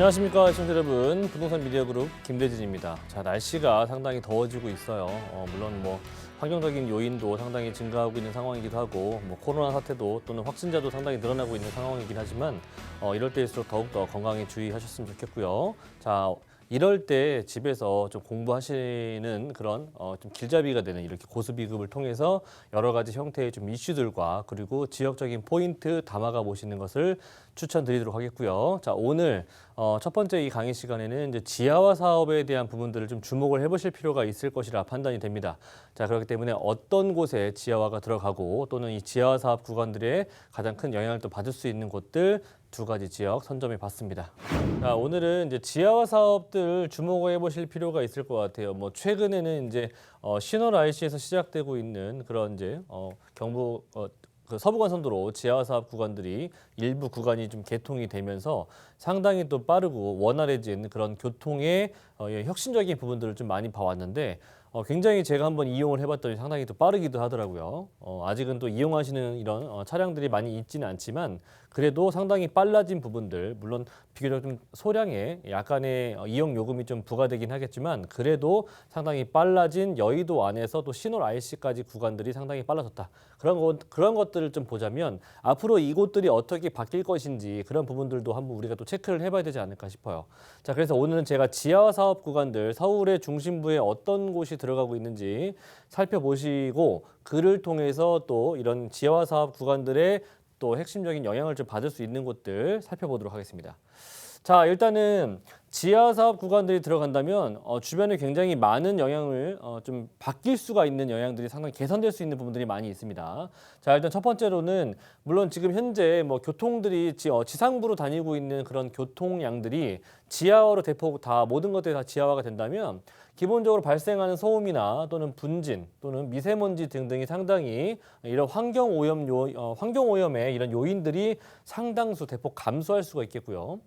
안녕하십니까 시청자 여러분, 부동산 미디어 그룹 김대진입니다. 자, 날씨가 상당히 더워지고 있어요. 물론 환경적인 요인도 상당히 증가하고 있는 상황이기도 하고 코로나 사태도 또는 확진자도 상당히 늘어나고 있는 상황이긴 하지만 이럴 때일수록 더욱더 건강에 주의하셨으면 좋겠고요. 자, 이럴 때 집에서 좀 공부하시는 그런 좀 길잡이가 되는 이렇게 고수비급을 통해서 여러 가지 형태의 좀 이슈들과 그리고 지역적인 포인트 담아가 보시는 것을 추천드리도록 하겠고요. 자, 오늘 첫 번째 이 강의 시간에는 이제 지하화 사업에 대한 부분들을 좀 주목을 해보실 필요가 있을 것이라 판단이 됩니다. 자, 그렇기 때문에 어떤 곳에 지하화가 들어가고 또는 이 지하화 사업 구간들의 가장 큰 영향을 또 받을 수 있는 곳들 두 가지 지역 선점해 봤습니다. 자, 오늘은 이제 지하화 사업들 주목을 해보실 필요가 있을 것 같아요. 최근에는 이제 신월 IC에서 시작되고 있는 그런 이제 경부 그 서부간선도로 지하화 사업 구간들이 일부 구간이 좀 개통이 되면서 상당히 또 빠르고 원활해진 그런 교통의 혁신적인 부분들을 좀 많이 봐왔는데 굉장히 제가 한번 이용을 해봤더니 상당히 또 빠르기도 하더라고요. 아직은 또 이용하시는 이런 차량들이 많이 있지는 않지만 그래도 상당히 빨라진 부분들, 물론 비교적 좀 소량의 약간의 이용 요금이 좀 부과되긴 하겠지만 그래도 상당히 빨라진 여의도 안에서 또 신월 IC까지 구간들이 상당히 빨라졌다. 그런 것들을 좀 보자면 앞으로 이곳들이 어떻게 바뀔 것인지 그런 부분들도 한번 우리가 또 체크를 해봐야 되지 않을까 싶어요. 자, 그래서 오늘은 제가 지하화 사업 구간들 서울의 중심부에 어떤 곳이 들어가고 있는지 살펴보시고 그를 통해서 또 이런 지하화 사업 구간들의 또 핵심적인 영향을 좀 받을 수 있는 곳들 살펴보도록 하겠습니다. 자, 일단은 지하 사업 구간들이 들어간다면 주변에 굉장히 많은 영향을 좀 바뀔 수가 있는 영향들이 상당히 개선될 수 있는 부분들이 많이 있습니다. 자, 일단 첫 번째로는 물론 지금 현재 교통들이 지상부로 다니고 있는 그런 교통량들이 지하화로 대폭 다 모든 것들이 다 지하화가 된다면 기본적으로 발생하는 소음이나 또는 분진 또는 미세먼지 등등이 상당히 이런 환경 오염의 이런 요인들이 상당수 대폭 감소할 수가 있겠고요.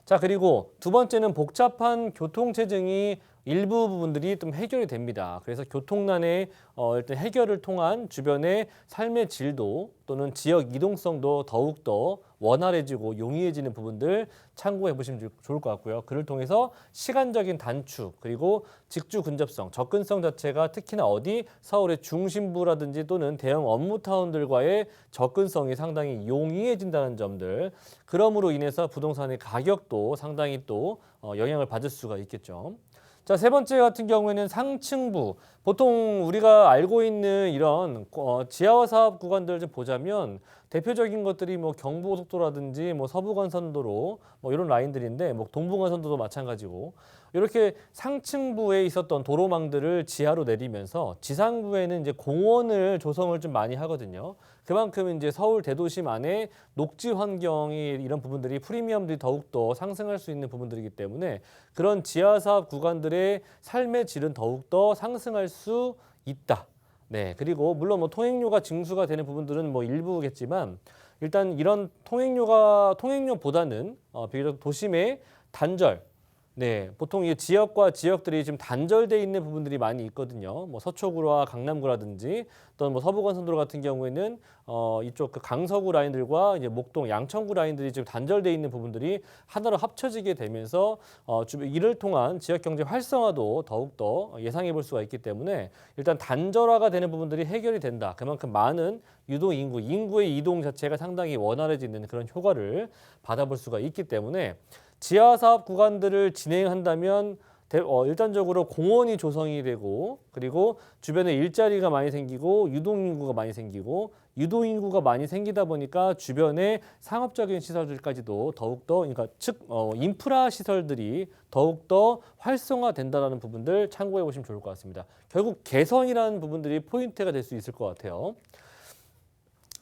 자, 그리고 두 번째는 복잡한 교통체증이 일부 부분들이 좀 해결이 됩니다. 그래서 교통난의 일단 해결을 통한 주변의 삶의 질도 또는 지역 이동성도 더욱더 원활해지고 용이해지는 부분들 참고해 보시면 좋을 것 같고요. 그를 통해서 시간적인 단축 그리고 직주 근접성, 접근성 자체가 특히나 서울의 중심부라든지 또는 대형 업무타운들과의 접근성이 상당히 용이해진다는 점들, 그럼으로 인해서 부동산의 가격도 상당히 또 영향을 받을 수가 있겠죠. 자, 세 번째 같은 경우에는 상층부. 보통 우리가 알고 있는 이런 지하화 사업 구간들을 좀 보자면 대표적인 것들이 경부고속도로라든지 서부간선도로 이런 라인들인데 동부간선도도 마찬가지고 이렇게 상층부에 있었던 도로망들을 지하로 내리면서 지상부에는 이제 공원을 조성을 좀 많이 하거든요. 그만큼 이제 서울 대도심 안에 녹지 환경이 이런 부분들이 프리미엄들이 더욱더 상승할 수 있는 부분들이기 때문에 그런 지하 사업 구간들의 삶의 질은 더욱더 상승할 수 있다. 네, 그리고 물론 통행료가 징수가 되는 부분들은 일부겠지만 일단 이런 통행료보다는 비교적 도심의 단절, 네, 보통 이 지역과 지역들이 지금 단절돼 있는 부분들이 많이 있거든요. 서초구와 강남구라든지 또는 서부간선도로 같은 경우에는 이쪽 그 강서구 라인들과 이제 목동, 양천구 라인들이 지금 단절돼 있는 부분들이 하나로 합쳐지게 되면서 이를 통한 지역 경제 활성화도 더욱더 예상해 볼 수가 있기 때문에 일단 단절화가 되는 부분들이 해결이 된다. 그만큼 많은 유동 인구의 이동 자체가 상당히 원활해지는 그런 효과를 받아볼 수가 있기 때문에 지하 사업 구간들을 진행한다면 일단적으로 공원이 조성이 되고 그리고 주변에 일자리가 많이 생기고 유동인구가 많이 생기고 유동인구가 많이 생기다 보니까 주변에 상업적인 시설들까지도 더욱더 그러니까 인프라 시설들이 더욱더 활성화된다는 부분들 참고해 보시면 좋을 것 같습니다. 결국 개선이라는 부분들이 포인트가 될 수 있을 것 같아요.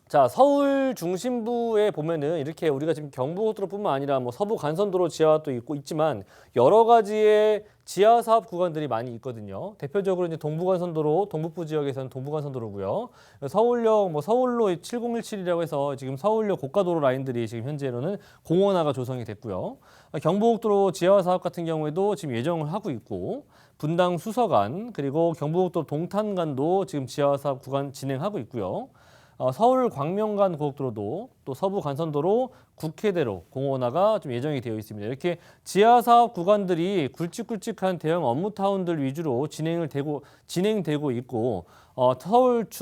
자, 서울 중심부에 보면은 이렇게 우리가 지금 경부고속도로뿐만 아니라 서부 간선도로 지하도 있지만 여러 가지의 지하 사업 구간들이 많이 있거든요. 대표적으로 이제 동부간선도로, 동북부 지역에서는 동부간선도로고요. 서울역, 서울로 7017이라고 해서 지금 서울역 고가도로 라인들이 지금 현재로는 공원화가 조성이 됐고요. 경부고속도로 지하 사업 같은 경우에도 지금 예정을 하고 있고, 분당 수서간 그리고 경부고속도로 동탄간도 지금 지하 사업 구간 진행하고 있고요. 서울 광명간 고속도로도 또 서부 간선도로 국회대로 공원화가 좀 예정이 되어 있습니다. 이렇게 지하 사업 구간들이 굵직굵직한 대형 업무타운들 위주로 진행되고 있고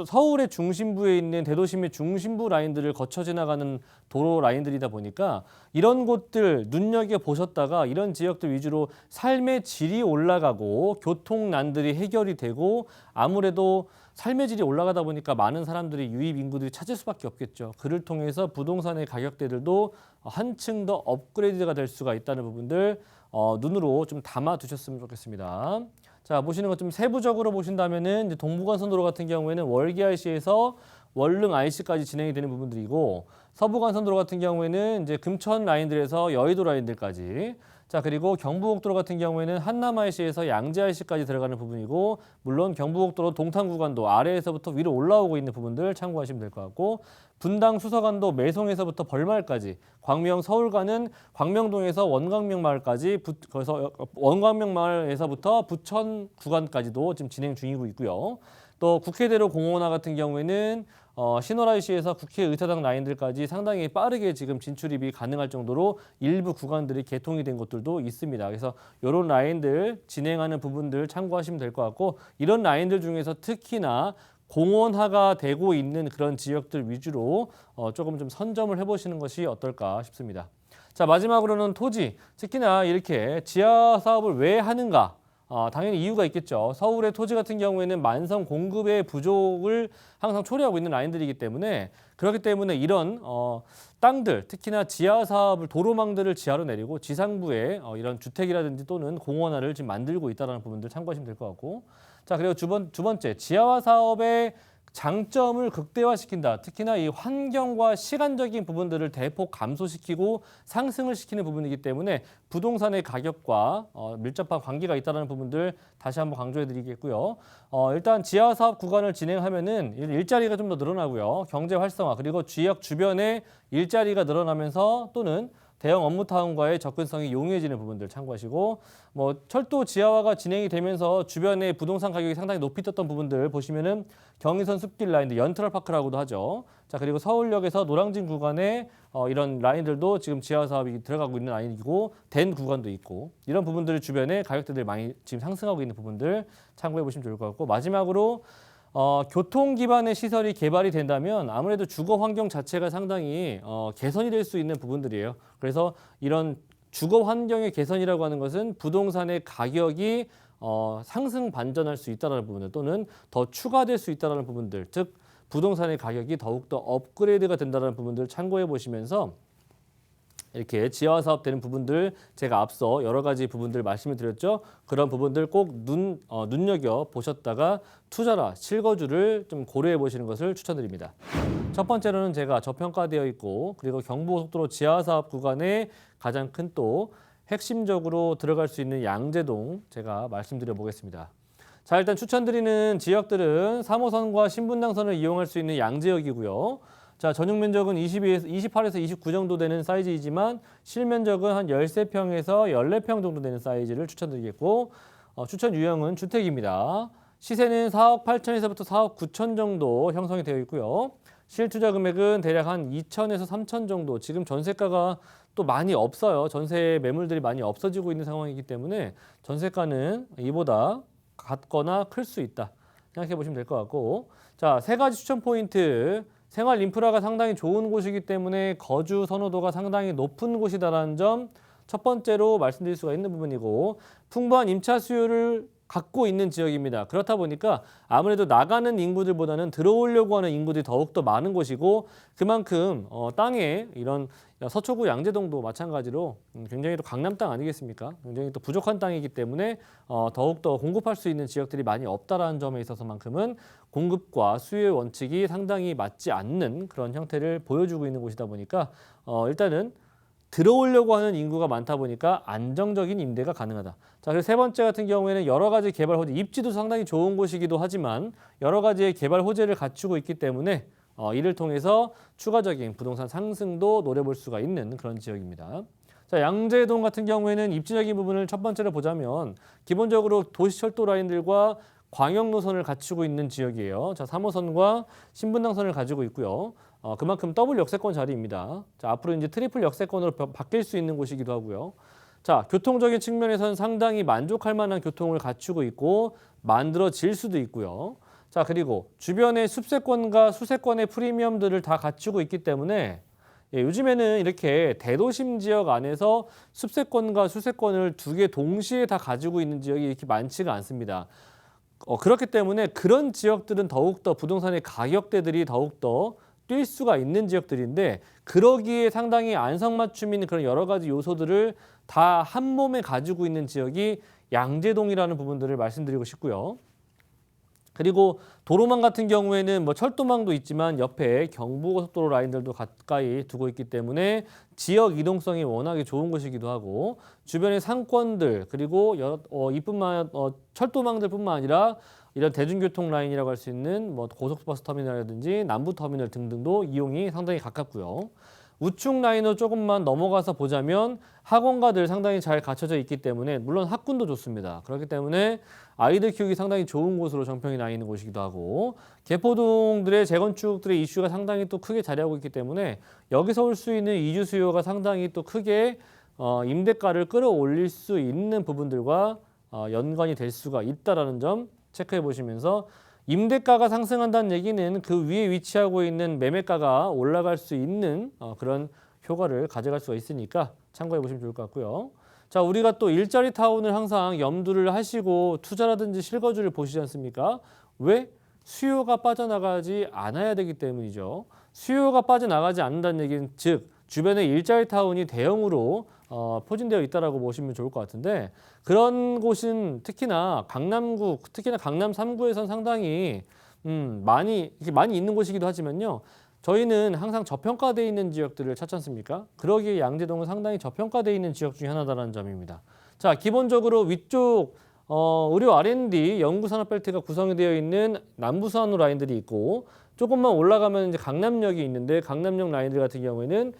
서울의 중심부에 있는 대도시 및 중심부 라인들을 거쳐 지나가는 도로 라인들이다 보니까 이런 곳들 눈여겨보셨다가 이런 지역들 위주로 삶의 질이 올라가고 교통난들이 해결이 되고 아무래도 삶의 질이 올라가다 보니까 많은 사람들이 유입 인구들이 찾을 수밖에 없겠죠. 그를 통해서 부동산의 가격대들도 한층 더 업그레이드가 될 수가 있다는 부분들 눈으로 좀 담아 두셨으면 좋겠습니다. 자, 보시는 것 좀 세부적으로 보신다면은 이제 동부간선도로 같은 경우에는 월계 IC에서 월릉 IC까지 진행이 되는 부분들이고 서부간선도로 같은 경우에는 이제 금천 라인들에서 여의도 라인들까지 자, 그리고 경부고속도로 같은 경우에는 한남 IC에서 양재 IC까지 들어가는 부분이고 물론 경부고속도로 동탄 구간도 아래에서부터 위로 올라오고 있는 부분들 참고하시면 될 것 같고 분당 수서간도 매송에서부터 벌마을까지 광명 서울간은 광명동에서 원광명마을까지 거기서 원광명마을에서부터 부천 구간까지도 지금 진행 중이고 있고요. 또 국회대로 공원화 같은 경우에는 신월 IC에서 국회의사당 라인들까지 상당히 빠르게 지금 진출입이 가능할 정도로 일부 구간들이 개통이 된 곳들도 있습니다. 그래서 이런 라인들 진행하는 부분들 참고하시면 될 것 같고 이런 라인들 중에서 특히나 공원화가 되고 있는 그런 지역들 위주로 조금 좀 선점을 해보시는 것이 어떨까 싶습니다. 자, 마지막으로는 토지, 특히나 이렇게 지하 사업을 왜 하는가? 당연히 이유가 있겠죠. 서울의 토지 같은 경우에는 만성 공급의 부족을 항상 초래하고 있는 라인들이기 때문에 그렇기 때문에 이런 땅들, 특히나 지하 사업을 도로망들을 지하로 내리고 지상부에 이런 주택이라든지 또는 공원화를 지금 만들고 있다는 부분들 참고하시면 될 것 같고 자, 그리고 두 번째, 지하화 사업의 장점을 극대화시킨다. 특히나 이 환경과 시간적인 부분들을 대폭 감소시키고 상승을 시키는 부분이기 때문에 부동산의 가격과 밀접한 관계가 있다는 부분들 다시 한번 강조해 드리겠고요. 일단 지하 사업 구간을 진행하면은 일자리가 좀 더 늘어나고요. 경제 활성화 그리고 지역 주변에 일자리가 늘어나면서 또는 대형 업무타운과의 접근성이 용이해지는 부분들 참고하시고 철도 지하화가 진행이 되면서 주변의 부동산 가격이 상당히 높이 떴던 부분들 보시면은 경의선 숲길 라인들 연트럴파크라고도 하죠. 자, 그리고 서울역에서 노량진 구간에 이런 라인들도 지금 지하 사업이 들어가고 있는 라인이고 된 구간도 있고 이런 부분들 주변에 가격대들이 많이 지금 상승하고 있는 부분들 참고해 보시면 좋을 것 같고 마지막으로 교통 기반의 시설이 개발이 된다면 아무래도 주거 환경 자체가 상당히 개선이 될 수 있는 부분들이에요. 그래서 이런 주거 환경의 개선이라고 하는 것은 부동산의 가격이 상승 반전할 수 있다는 부분들 또는 더 추가될 수 있다는 부분들, 즉 부동산의 가격이 더욱더 업그레이드가 된다는 부분들 참고해 보시면서 이렇게 지하 사업 되는 부분들 제가 앞서 여러 가지 부분들 말씀을 드렸죠. 그런 부분들 꼭 눈여겨 보셨다가 투자라 실거주를 좀 고려해 보시는 것을 추천드립니다. 첫 번째로는 제가 저평가되어 있고 그리고 경부고속도로 지하 사업 구간에 가장 큰 또 핵심적으로 들어갈 수 있는 양재동 제가 말씀드려 보겠습니다. 자, 일단 추천드리는 지역들은 3호선과 신분당선을 이용할 수 있는 양재역이고요. 자, 전용 면적은 28에서 29 정도 되는 사이즈이지만 실면적은 한 13평에서 14평 정도 되는 사이즈를 추천드리겠고 추천 유형은 주택입니다. 시세는 4억 8천에서부터 4억 9천 정도 형성이 되어 있고요. 실투자 금액은 대략 한 2천에서 3천 정도. 지금 전세가가 또 많이 없어요. 전세 매물들이 많이 없어지고 있는 상황이기 때문에 전세가는 이보다 같거나 클 수 있다. 생각해 보시면 될 것 같고 자, 세 가지 추천 포인트. 생활 인프라가 상당히 좋은 곳이기 때문에 거주 선호도가 상당히 높은 곳이다라는 점 첫 번째로 말씀드릴 수가 있는 부분이고 풍부한 임차 수요를 갖고 있는 지역입니다. 그렇다 보니까 아무래도 나가는 인구들보다는 들어오려고 하는 인구들이 더욱더 많은 곳이고 그만큼 땅에 이런 서초구 양재동도 마찬가지로 굉장히 또 강남 땅 아니겠습니까? 굉장히 또 부족한 땅이기 때문에 더욱더 공급할 수 있는 지역들이 많이 없다라는 점에 있어서만큼은 공급과 수요의 원칙이 상당히 맞지 않는 그런 형태를 보여주고 있는 곳이다 보니까 일단은 들어오려고 하는 인구가 많다 보니까 안정적인 임대가 가능하다. 자, 그리고 세 번째 같은 경우에는 여러 가지 개발 호재, 입지도 상당히 좋은 곳이기도 하지만 여러 가지의 개발 호재를 갖추고 있기 때문에 이를 통해서 추가적인 부동산 상승도 노려볼 수가 있는 그런 지역입니다. 자, 양재동 같은 경우에는 입지적인 부분을 첫 번째로 보자면 기본적으로 도시철도 라인들과 광역 노선을 갖추고 있는 지역이에요. 자, 3호선과 신분당선을 가지고 있고요. 그만큼 더블 역세권 자리입니다. 자, 앞으로 이제 트리플 역세권으로 바뀔 수 있는 곳이기도 하고요. 자, 교통적인 측면에서는 상당히 만족할 만한 교통을 갖추고 있고 만들어질 수도 있고요. 자, 그리고 주변의 숲세권과 수세권의 프리미엄들을 다 갖추고 있기 때문에 요즘에는 이렇게 대도심 지역 안에서 숲세권과 수세권을 두 개 동시에 다 가지고 있는 지역이 이렇게 많지가 않습니다. 그렇기 때문에 그런 지역들은 더욱더 부동산의 가격대들이 더욱더 뛸 수가 있는 지역들인데 그러기에 상당히 안성맞춤인 그런 여러 가지 요소들을 다 한 몸에 가지고 있는 지역이 양재동이라는 부분들을 말씀드리고 싶고요. 그리고 도로망 같은 경우에는 뭐 철도망도 있지만 옆에 경부고속도로 라인들도 가까이 두고 있기 때문에 지역 이동성이 워낙에 좋은 곳이기도 하고 주변의 상권들 그리고 철도망들뿐만 아니라 이런 대중교통 라인이라고 할 수 있는 뭐 고속버스 터미널이라든지 남부터미널 등등도 이용이 상당히 가깝고요. 우측 라인으로 조금만 넘어가서 보자면 학원가들 상당히 잘 갖춰져 있기 때문에 물론 학군도 좋습니다. 그렇기 때문에 아이들 키우기 상당히 좋은 곳으로 정평이 나 있는 곳이기도 하고 개포동들의 재건축들의 이슈가 상당히 또 크게 자리하고 있기 때문에 여기서 올 수 있는 이주 수요가 상당히 또 크게 임대가를 끌어올릴 수 있는 부분들과 연관이 될 수가 있다는 점 체크해 보시면서 임대가가 상승한다는 얘기는 그 위에 위치하고 있는 매매가가 올라갈 수 있는 그런 효과를 가져갈 수가 있으니까 참고해 보시면 좋을 것 같고요. 자, 우리가 또 일자리 타운을 항상 염두를 하시고 투자라든지 실거주를 보시지 않습니까? 왜? 수요가 빠져나가지 않아야 되기 때문이죠. 수요가 빠져나가지 않는다는 얘기는 즉 주변에 일자리 타운이 대형으로 포진되어 있다라고 보시면 좋을 것 같은데 그런 곳은 특히나 강남구, 특히나 강남 3구에선 상당히 많이 있는 곳이기도 하지만요. 저희는 항상 저평가되어 있는 지역들을 찾지 않습니까? 그러기에 양재동은 상당히 저평가되어 있는 지역 중에 하나다라는 점입니다. 자, 기본적으로 위쪽 의료 R&D 연구산업벨트가 구성이 되어 있는 남부산로 라인들이 있고 조금만 올라가면 이제 강남역이 있는데 강남역 라인들 같은 경우에는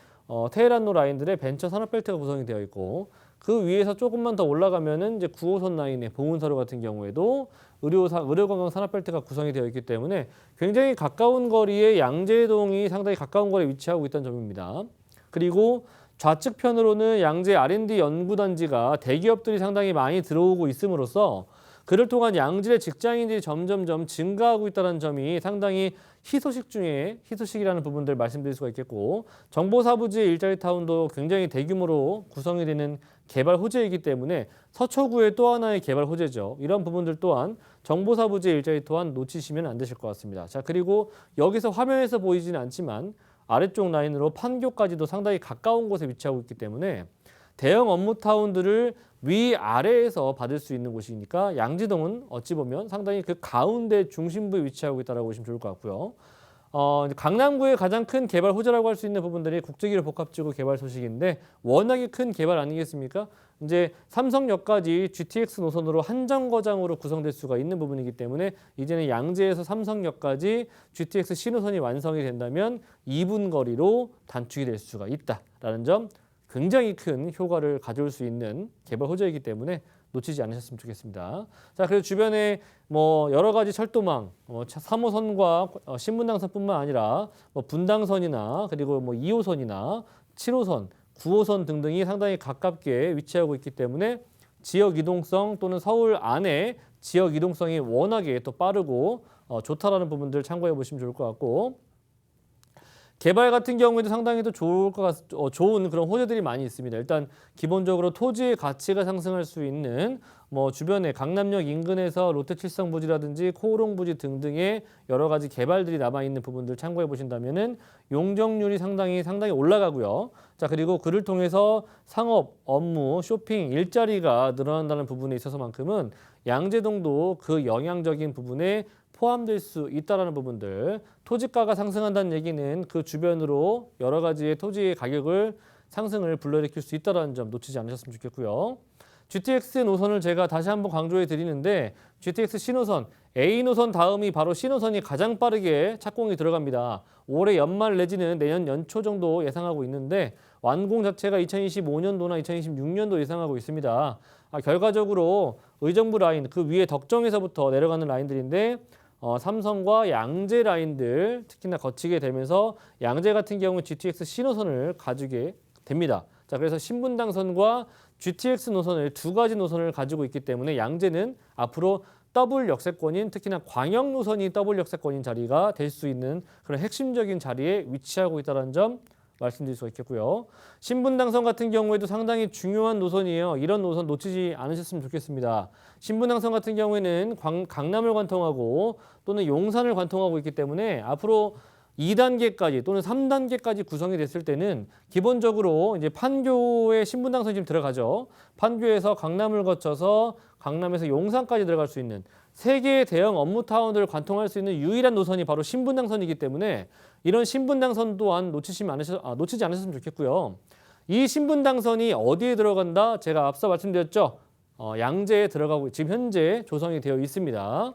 테헤란로 라인들의 벤처 산업벨트가 구성이 되어 있고 그 위에서 조금만 더 올라가면은 이제 9호선 라인의 봉은사로 같은 경우에도 의료관광 산업벨트가 구성이 되어 있기 때문에 굉장히 가까운 거리에 양재동이 상당히 가까운 거리에 위치하고 있다는 점입니다. 그리고 좌측편으로는 양재 R&D 연구단지가 대기업들이 상당히 많이 들어오고 있음으로써 그를 통한 양질의 직장인들이 점점점 증가하고 있다는 점이 상당히 희소식 중에 희소식이라는 부분들 말씀드릴 수가 있겠고 정보사부지의 일자리 타운도 굉장히 대규모로 구성이 되는 개발 호재이기 때문에 서초구의 또 하나의 개발 호재죠. 이런 부분들 또한 정보사부지의 일자리 또한 놓치시면 안 되실 것 같습니다. 자, 그리고 여기서 화면에서 보이지는 않지만 아래쪽 라인으로 판교까지도 상당히 가까운 곳에 위치하고 있기 때문에 대형 업무 타운들을 위아래에서 받을 수 있는 곳이니까 양재동은 어찌 보면 상당히 그 가운데 중심부에 위치하고 있다고 보시면 좋을 것 같고요. 강남구의 가장 큰 개발 호재라고 할 수 있는 부분들이 국제기술 복합지구 개발 소식인데 워낙에 큰 개발 아니겠습니까? 이제 삼성역까지 GTX 노선으로 한 정거장으로 구성될 수가 있는 부분이기 때문에 이제는 양재에서 삼성역까지 GTX 신호선이 완성이 된다면 2분 거리로 단축이 될 수가 있다라는 점 굉장히 큰 효과를 가져올 수 있는 개발 호재이기 때문에 놓치지 않으셨으면 좋겠습니다. 자, 그리고 주변에 뭐 여러 가지 철도망, 3호선과 신분당선뿐만 아니라 뭐 분당선이나 그리고 뭐 2호선이나 7호선, 9호선 등등이 상당히 가깝게 위치하고 있기 때문에 지역 이동성 또는 서울 안에 지역 이동성이 워낙에 또 빠르고 좋다라는 부분들 참고해 보시면 좋을 것 같고. 개발 같은 경우에도 상당히 또 좋은 그런 호재들이 많이 있습니다. 일단 기본적으로 토지의 가치가 상승할 수 있는 뭐 주변에 강남역 인근에서 롯데칠성부지라든지 코오롱부지 등등의 여러 가지 개발들이 남아 있는 부분들 참고해 보신다면은 용적률이 상당히 올라가고요. 자, 그리고 그를 통해서 상업, 업무, 쇼핑, 일자리가 늘어난다는 부분에 있어서만큼은 양재동도 그 영향적인 부분에 포함될 수 있다는 부분들. 토지가가 상승한다는 얘기는 그 주변으로 여러 가지의 토지의 가격을 상승을 불러일으킬 수 있다는 점 놓치지 않으셨으면 좋겠고요. GTX 노선을 제가 다시 한번 강조해 드리는데 GTX 신호선, A 노선 다음이 바로 신호선이 가장 빠르게 착공이 들어갑니다. 올해 연말 내지는 내년 연초 정도 예상하고 있는데 완공 자체가 2025년도나 2026년도 예상하고 있습니다. 결과적으로 의정부 라인, 그 위에 덕정에서부터 내려가는 라인들인데 삼성과 양재 라인들 특히나 거치게 되면서 양재 같은 경우 GTX 신호선을 가지게 됩니다. 자, 그래서 신분당선과 GTX 노선을 두 가지 노선을 가지고 있기 때문에 양재는 앞으로 더블 역세권인 특히나 광역 노선이 더블 역세권인 자리가 될 수 있는 그런 핵심적인 자리에 위치하고 있다는 점 말씀드릴 수 있겠고요. 신분당선 같은 경우에도 상당히 중요한 노선이에요. 이런 노선 놓치지 않으셨으면 좋겠습니다. 신분당선 같은 경우에는 강남을 관통하고 또는 용산을 관통하고 있기 때문에 앞으로 2단계까지 또는 3단계까지 구성이 됐을 때는 기본적으로 이제 판교에 신분당선이 지금 들어가죠. 판교에서 강남을 거쳐서 강남에서 용산까지 들어갈 수 있는 세 개의 대형 업무타운들을 관통할 수 있는 유일한 노선이 바로 신분당선이기 때문에 이런 신분당선 또한 놓치지 않으셨으면 좋겠고요. 이 신분당선이 어디에 들어간다? 제가 앞서 말씀드렸죠. 양재에 들어가고 지금 현재 조성이 되어 있습니다.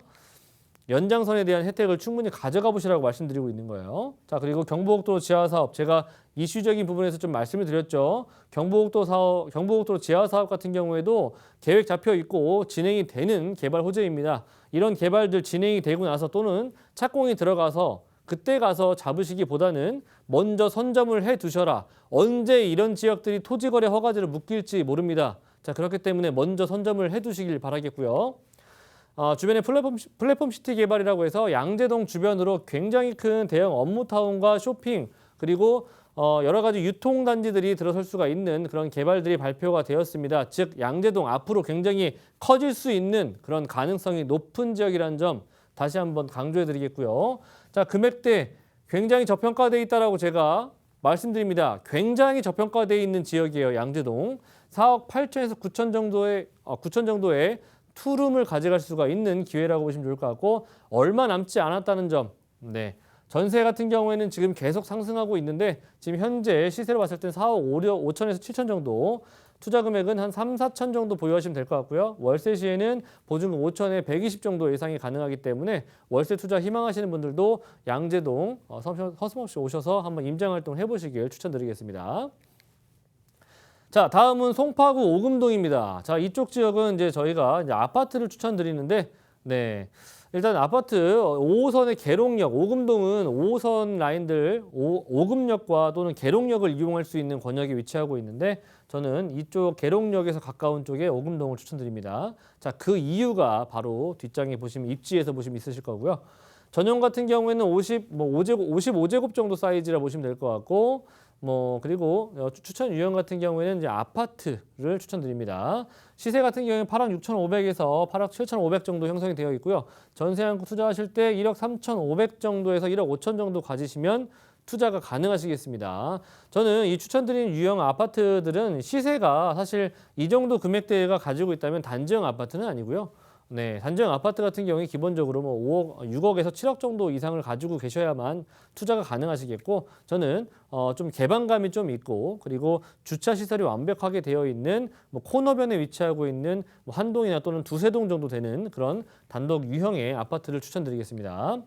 연장선에 대한 혜택을 충분히 가져가 보시라고 말씀드리고 있는 거예요. 자, 그리고 경부고속도로 지하 사업 제가 이슈적인 부분에서 좀 말씀을 드렸죠. 경부고속도로 지하 사업 같은 경우에도 계획 잡혀 있고 진행이 되는 개발 호재입니다. 이런 개발들 진행이 되고 나서 또는 착공이 들어가서 그때 가서 잡으시기보다는 먼저 선점을 해 두셔라. 언제 이런 지역들이 토지거래 허가제를 묶일지 모릅니다. 자, 그렇기 때문에 먼저 선점을 해 두시길 바라겠고요. 주변에 플랫폼 시티 개발이라고 해서 양재동 주변으로 굉장히 큰 대형 업무타운과 쇼핑 그리고 여러 가지 유통단지들이 들어설 수가 있는 그런 개발들이 발표가 되었습니다. 즉 양재동 앞으로 굉장히 커질 수 있는 그런 가능성이 높은 지역이라는 점 다시 한번 강조해 드리겠고요. 자, 금액대 굉장히 저평가되어 있다라고 제가 말씀드립니다. 굉장히 저평가되어 있는 지역이에요. 양재동. 4억 8천에서 9천 정도의 투룸을 가져갈 수가 있는 기회라고 보시면 좋을 것 같고 얼마 남지 않았다는 점. 네. 전세 같은 경우에는 지금 계속 상승하고 있는데 지금 현재 시세로 봤을 땐 4억 5천에서 7천 정도 투자 금액은 한 3, 4천 정도 보유하시면 될 것 같고요. 월세 시에는 보증금 5천에 120 정도 예상이 가능하기 때문에 월세 투자 희망하시는 분들도 양재동 서슴없이 오셔서 한번 임장활동 해보시길 추천드리겠습니다. 자, 다음은 송파구 오금동입니다. 자, 이쪽 지역은 이제 저희가 이제 아파트를 추천드리는데, 네. 일단 아파트 5호선의 계룡역, 오금동은 5호선 라인들, 오금역과 또는 계룡역을 이용할 수 있는 권역에 위치하고 있는데, 저는 이쪽 계룡역에서 가까운 쪽에 오금동을 추천드립니다. 자, 그 이유가 바로 뒷장에 보시면 입지에서 보시면 있으실 거고요. 전용 같은 경우에는 55제곱 정도 사이즈라 보시면 될 것 같고, 그리고 추천 유형 같은 경우에는 이제 아파트를 추천드립니다. 시세 같은 경우에는 8억 6,500에서 8억 7,500 정도 형성이 되어 있고요. 전세 한구 투자하실 때 1억 3,500 정도에서 1억 5천 정도 가지시면 투자가 가능하시겠습니다. 저는 이 추천드리는 유형 아파트들은 시세가 사실 이 정도 금액대가 가지고 있다면 단지형 아파트는 아니고요. 네, 단지형 아파트 같은 경우에 기본적으로 6억에서 7억 정도 이상을 가지고 계셔야만 투자가 가능하시겠고 저는 좀 개방감이 좀 있고 그리고 주차 시설이 완벽하게 되어 있는 코너변에 위치하고 있는 한 동이나 또는 두세 동 정도 되는 그런 단독 유형의 아파트를 추천드리겠습니다.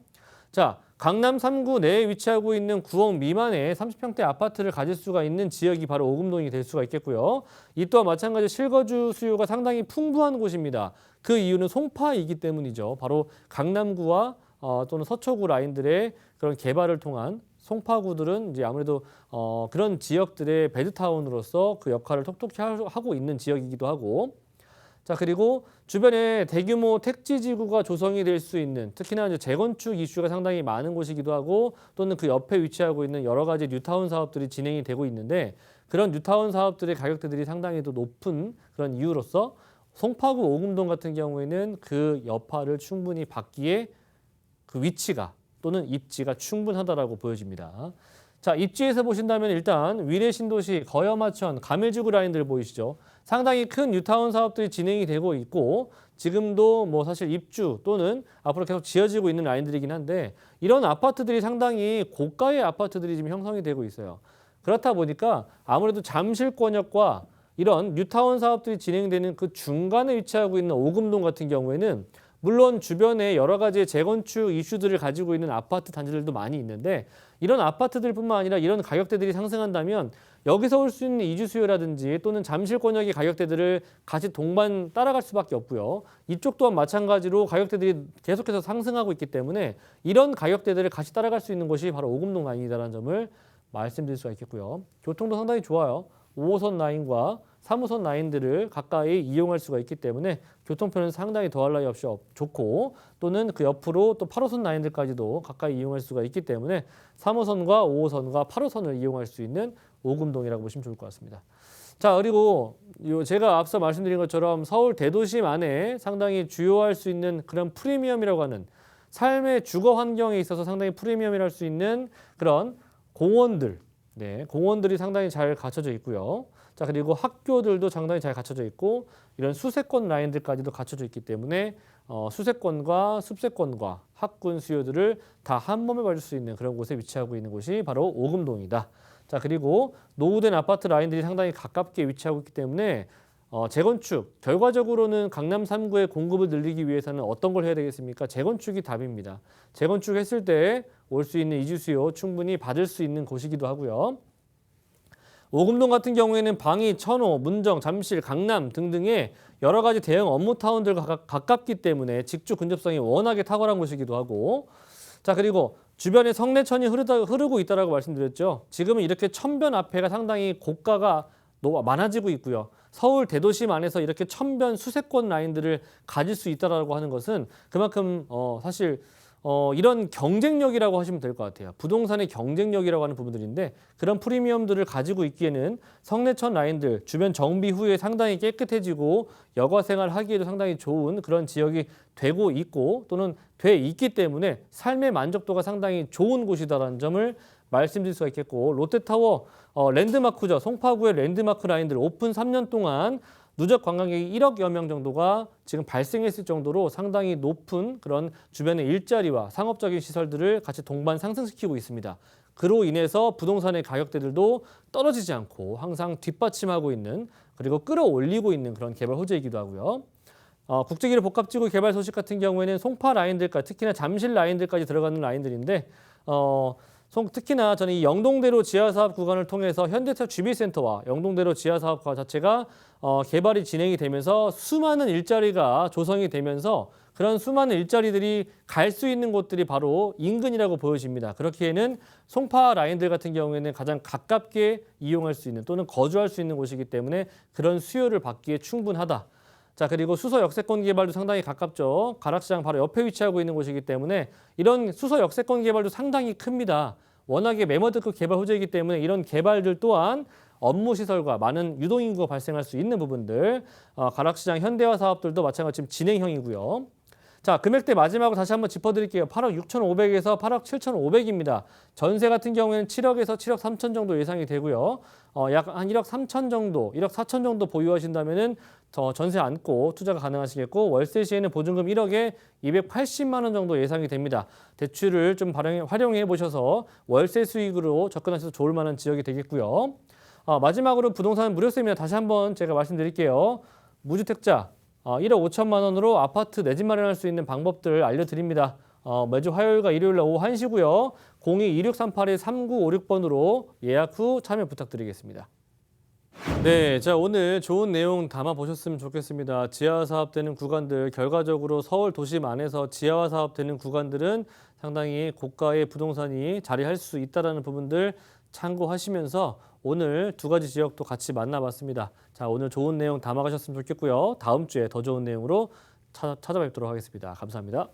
자, 강남 3구 내에 위치하고 있는 9억 미만의 30평대 아파트를 가질 수가 있는 지역이 바로 오금동이 될 수가 있겠고요. 이 또한 마찬가지로 실거주 수요가 상당히 풍부한 곳입니다. 그 이유는 송파이기 때문이죠. 바로 강남구와 또는 서초구 라인들의 그런 개발을 통한 송파구들은 이제 아무래도 그런 지역들의 배드타운으로서 그 역할을 톡톡히 하고 있는 지역이기도 하고 자, 그리고 주변에 대규모 택지지구가 조성이 될 수 있는 특히나 이제 재건축 이슈가 상당히 많은 곳이기도 하고 또는 그 옆에 위치하고 있는 여러 가지 뉴타운 사업들이 진행이 되고 있는데 그런 뉴타운 사업들의 가격대들이 상당히 더 높은 그런 이유로서 송파구 오금동 같은 경우에는 그 여파를 충분히 받기에 그 위치가 또는 입지가 충분하다라고 보여집니다. 자, 입지에서 보신다면 일단 위례 신도시, 거여마천, 가밀지구 라인들 보이시죠? 상당히 큰 뉴타운 사업들이 진행이 되고 있고 지금도 사실 입주 또는 앞으로 계속 지어지고 있는 라인들이긴 한데 이런 아파트들이 상당히 고가의 아파트들이 지금 형성이 되고 있어요. 그렇다 보니까 아무래도 잠실권역과 이런 뉴타운 사업들이 진행되는 그 중간에 위치하고 있는 오금동 같은 경우에는 물론 주변에 여러 가지의 재건축 이슈들을 가지고 있는 아파트 단지들도 많이 있는데 이런 아파트들뿐만 아니라 이런 가격대들이 상승한다면 여기서 올 수 있는 이주 수요라든지 또는 잠실 권역의 가격대들을 같이 동반 따라갈 수밖에 없고요. 이쪽 또한 마찬가지로 가격대들이 계속해서 상승하고 있기 때문에 이런 가격대들을 같이 따라갈 수 있는 곳이 바로 오금동 라인이다라는 점을 말씀드릴 수가 있겠고요. 교통도 상당히 좋아요. 5호선 라인과 3호선 라인들을 가까이 이용할 수가 있기 때문에 교통편은 상당히 더할 나위 없이 좋고 또는 그 옆으로 또 8호선 라인들까지도 가까이 이용할 수가 있기 때문에 3호선과 5호선과 8호선을 이용할 수 있는 오금동이라고 보시면 좋을 것 같습니다. 자, 그리고 제가 앞서 말씀드린 것처럼 서울 대도심 안에 상당히 주요할 수 있는 그런 프리미엄이라고 하는 삶의 주거 환경에 있어서 상당히 프리미엄이랄 수 있는 그런 공원들, 공원들이 상당히 잘 갖춰져 있고요. 자, 그리고 학교들도 상당히 잘 갖춰져 있고 이런 수세권 라인들까지도 갖춰져 있기 때문에 수세권과 숲세권과 학군 수요들을 다 한 몸에 받을 수 있는 그런 곳에 위치하고 있는 곳이 바로 오금동이다. 자, 그리고 노후된 아파트 라인들이 상당히 가깝게 위치하고 있기 때문에 재건축, 결과적으로는 강남 3구의 공급을 늘리기 위해서는 어떤 걸 해야 되겠습니까? 재건축이 답입니다. 재건축했을 때 올 수 있는 이주 수요 충분히 받을 수 있는 곳이기도 하고요. 오금동 같은 경우에는 방이, 천호, 문정, 잠실, 강남 등등의 여러 가지 대형 업무 타운들과 가깝기 때문에 직주 근접성이 워낙에 탁월한 곳이기도 하고, 자, 그리고 주변에 성내천이 흐르고 있다라고 말씀드렸죠. 지금은 이렇게 천변 앞에가 상당히 고가가 많아지고 있고요. 서울 대도심 안에서 이렇게 천변 수세권 라인들을 가질 수 있다라고 하는 것은 그만큼 사실 이런 경쟁력이라고 하시면 될 것 같아요. 부동산의 경쟁력이라고 하는 부분들인데 그런 프리미엄들을 가지고 있기에는 성내천 라인들 주변 정비 후에 상당히 깨끗해지고 여가 생활하기에도 상당히 좋은 그런 지역이 되고 있고 또는 돼 있기 때문에 삶의 만족도가 상당히 좋은 곳이다라는 점을 말씀드릴 수가 있겠고, 롯데타워 랜드마크죠. 송파구의 랜드마크 라인들 오픈 3년 동안 누적 관광객이 1억여 명 정도가 지금 발생했을 정도로 상당히 높은 그런 주변의 일자리와 상업적인 시설들을 같이 동반 상승시키고 있습니다. 그로 인해서 부동산의 가격대들도 떨어지지 않고 항상 뒷받침하고 있는, 그리고 끌어올리고 있는 그런 개발 호재이기도 하고요. 국제기류 복합지구 개발 소식 같은 경우에는 송파 라인들까지, 특히나 잠실 라인들까지 들어가는 라인들인데 특히나 저는 이 영동대로 지하사업 구간을 통해서 현대차 GB센터와 영동대로 지하사업 자체가 개발이 진행이 되면서 수많은 일자리가 조성이 되면서 그런 수많은 일자리들이 갈 수 있는 곳들이 바로 인근이라고 보여집니다. 그렇기에는 송파 라인들 같은 경우에는 가장 가깝게 이용할 수 있는 또는 거주할 수 있는 곳이기 때문에 그런 수요를 받기에 충분하다. 자, 그리고 수서 역세권 개발도 상당히 가깝죠. 가락시장 바로 옆에 위치하고 있는 곳이기 때문에 이런 수서 역세권 개발도 상당히 큽니다. 워낙에 매머드급 개발 호재이기 때문에 이런 개발들 또한 업무 시설과 많은 유동인구가 발생할 수 있는 부분들, 가락시장 현대화 사업들도 마찬가지로 진행형이고요. 자, 금액대 마지막으로 다시 한번 짚어드릴게요. 8억 6,500에서 8억 7,500입니다. 전세 같은 경우에는 7억에서 7억 3천 정도 예상이 되고요. 약 한 1억 3천 정도, 1억 4천 정도 보유하신다면은 전세 안고 투자가 가능하시겠고, 월세 시에는 보증금 1억에 280만 원 정도 예상이 됩니다. 대출을 좀 활용해 보셔서 월세 수익으로 접근하셔서 좋을 만한 지역이 되겠고요. 마지막으로 부동산 무료세입니다. 다시 한번 제가 말씀드릴게요. 무주택자 1억 5천만 원으로 아파트 내 집 마련할 수 있는 방법들 알려드립니다. 매주 화요일과 일요일 오후 1시고요. 02-2638-3956번으로 예약 후 참여 부탁드리겠습니다. 네, 자, 오늘 좋은 내용 담아 보셨으면 좋겠습니다. 지하 사업되는 구간들, 결과적으로 서울 도심 안에서 지하화 사업되는 구간들은 상당히 고가의 부동산이 자리할 수 있다는 부분들 참고하시면서 오늘 두 가지 지역도 같이 만나봤습니다. 자, 오늘 좋은 내용 담아가셨으면 좋겠고요. 다음 주에 더 좋은 내용으로 찾아뵙도록 하겠습니다. 감사합니다.